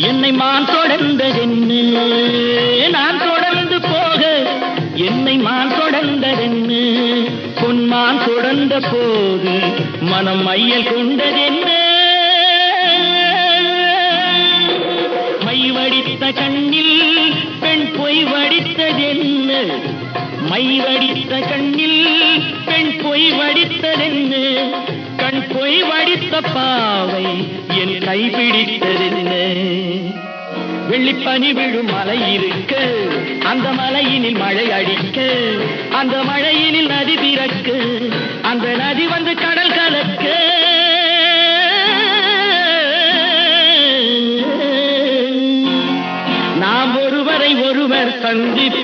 என்னை மான் தொடர்ந்ததென்னு நான் தொடர்ந்து போக என்னை மான் தொடர்ந்ததென்னு பொன்மான் தொடர்ந்த போது மனம் மையல் கொண்டதென்னு மை வடித்த கண்ணில் பெண் பொய் வடித்ததென்னு மை வடித்த கண்ணில் பெண் பொய் வடித்ததென்னு கண் பொய் வடித்த பாவை என் கைப்பிடித்ததென்ன வெள்ளிப்பனி விழும் மலை இருக்க அந்த மலையினில் மழை அடிக்க அந்த மழையினில் நதி பிறக்க அந்த நதி வந்து கடல் கலக்க நாம் ஒருவரை ஒருவர் சந்திப்ப